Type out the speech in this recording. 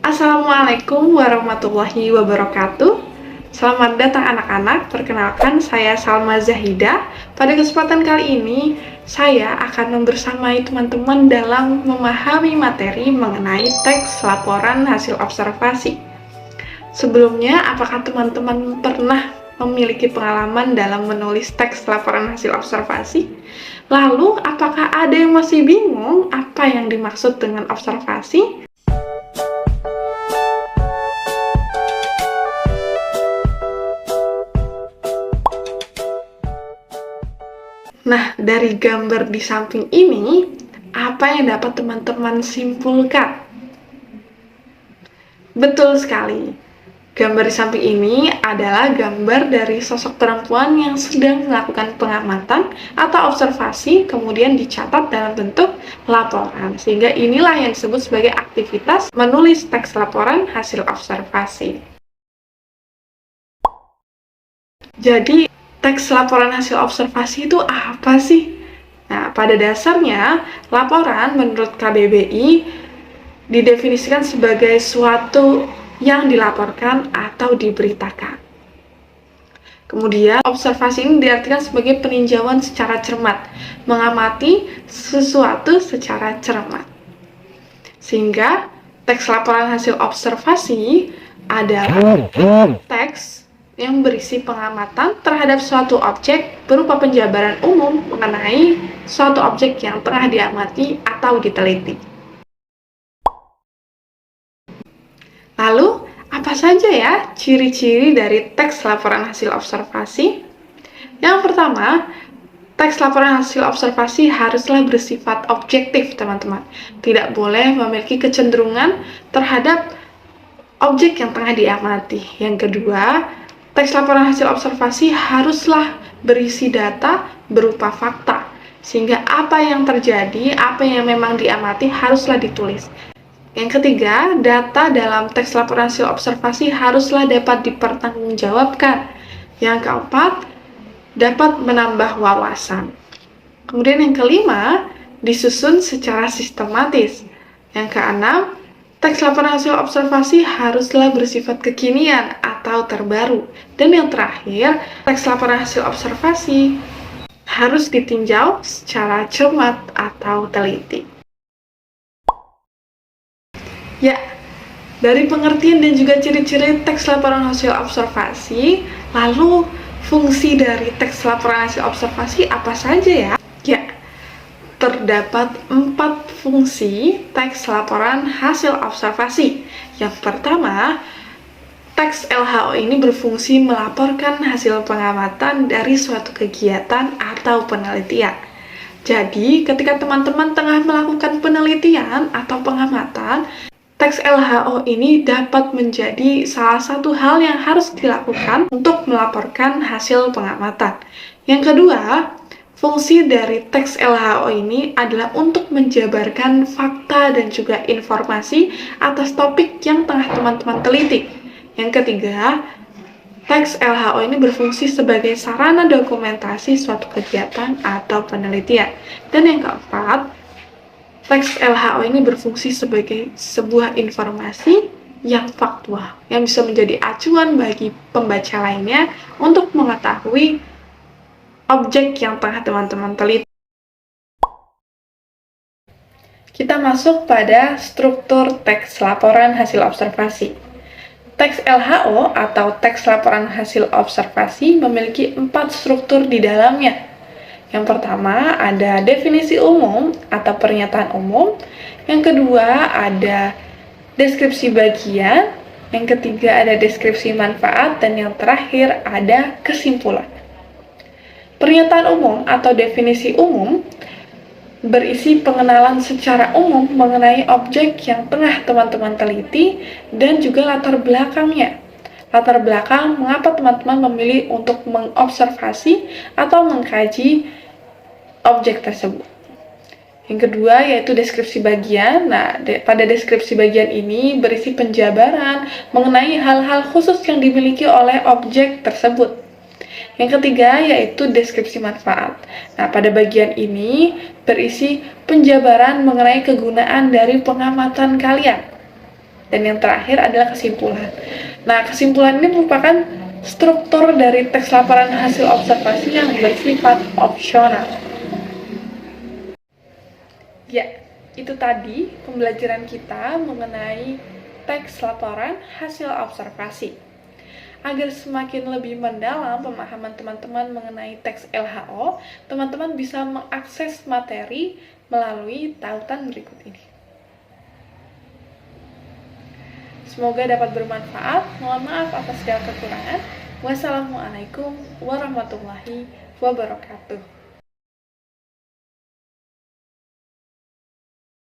Assalamualaikum warahmatullahi wabarakatuh. Selamat datang anak-anak, perkenalkan saya Salma Zahida. Pada kesempatan kali ini, saya akan membersamai teman-teman dalam memahami materi mengenai teks laporan hasil observasi. Sebelumnya, apakah teman-teman pernah memiliki pengalaman dalam menulis teks laporan hasil observasi? Lalu, apakah ada yang masih bingung apa yang dimaksud dengan observasi? Nah, dari gambar di samping ini, apa yang dapat teman-teman simpulkan? Betul sekali. Gambar di samping ini adalah gambar dari sosok perempuan yang sedang melakukan pengamatan atau observasi, kemudian dicatat dalam bentuk laporan. Sehingga inilah yang disebut sebagai aktivitas menulis teks laporan hasil observasi. Jadi, teks laporan hasil observasi itu apa sih? Nah, pada dasarnya, laporan menurut KBBI didefinisikan sebagai suatu yang dilaporkan atau diberitakan. Kemudian, observasi ini diartikan sebagai peninjauan secara cermat, mengamati sesuatu secara cermat. Sehingga, teks laporan hasil observasi adalah teks yang berisi pengamatan terhadap suatu objek berupa penjabaran umum mengenai suatu objek yang tengah diamati atau diteliti. Lalu, apa saja ya ciri-ciri dari teks laporan hasil observasi? Yang pertama, teks laporan hasil observasi haruslah bersifat objektif, teman-teman. Tidak boleh memiliki kecenderungan terhadap objek yang tengah diamati. Yang kedua, teks laporan hasil observasi haruslah berisi data berupa fakta, sehingga apa yang terjadi, apa yang memang diamati haruslah ditulis. Yang ketiga, data dalam teks laporan hasil observasi haruslah dapat dipertanggungjawabkan. Yang keempat, dapat menambah wawasan. Kemudian yang kelima, disusun secara sistematis. Yang keenam, teks laporan hasil observasi haruslah bersifat kekinian atau terbaru. Dan yang terakhir, teks laporan hasil observasi harus ditinjau secara cermat atau teliti. Ya, dari pengertian dan juga ciri-ciri teks laporan hasil observasi, lalu fungsi dari teks laporan hasil observasi apa saja ya? Ya, terdapat 4 fungsi teks laporan hasil observasi. Yang pertama, teks LHO ini berfungsi melaporkan hasil pengamatan dari suatu kegiatan atau penelitian. Jadi, ketika teman-teman tengah melakukan penelitian atau pengamatan, teks LHO ini dapat menjadi salah satu hal yang harus dilakukan untuk melaporkan hasil pengamatan. Yang kedua, fungsi dari teks LHO ini adalah untuk menjabarkan fakta dan juga informasi atas topik yang tengah teman-teman teliti. Yang ketiga, teks LHO ini berfungsi sebagai sarana dokumentasi suatu kegiatan atau penelitian. Dan yang keempat, teks LHO ini berfungsi sebagai sebuah informasi yang faktual, yang bisa menjadi acuan bagi pembaca lainnya untuk mengetahui objek yang tengah teman-teman teliti. Kita masuk pada struktur teks laporan hasil observasi. Teks LHO atau teks laporan hasil observasi memiliki 4 struktur di dalamnya. Yang pertama ada definisi umum atau pernyataan umum. Yang kedua ada deskripsi bagian. Yang ketiga ada deskripsi manfaat. Dan yang terakhir ada kesimpulan. Pernyataan umum atau definisi umum berisi pengenalan secara umum mengenai objek yang tengah teman-teman teliti dan juga latar belakangnya. Latar belakang mengapa teman-teman memilih untuk mengobservasi atau mengkaji objek tersebut. Yang kedua yaitu deskripsi bagian. Nah, pada deskripsi bagian ini berisi penjabaran mengenai hal-hal khusus yang dimiliki oleh objek tersebut. Yang ketiga yaitu deskripsi manfaat. Nah, pada bagian ini berisi penjabaran mengenai kegunaan dari pengamatan kalian. Dan yang terakhir adalah kesimpulan. Nah, kesimpulan ini merupakan struktur dari teks laporan hasil observasi yang bersifat opsional. Ya, itu tadi pembelajaran kita mengenai teks laporan hasil observasi. Agar semakin lebih mendalam pemahaman teman-teman mengenai teks LHO, teman-teman bisa mengakses materi melalui tautan berikut ini. Semoga dapat bermanfaat. Mohon maaf atas segala kekurangan. Wassalamualaikum warahmatullahi wabarakatuh.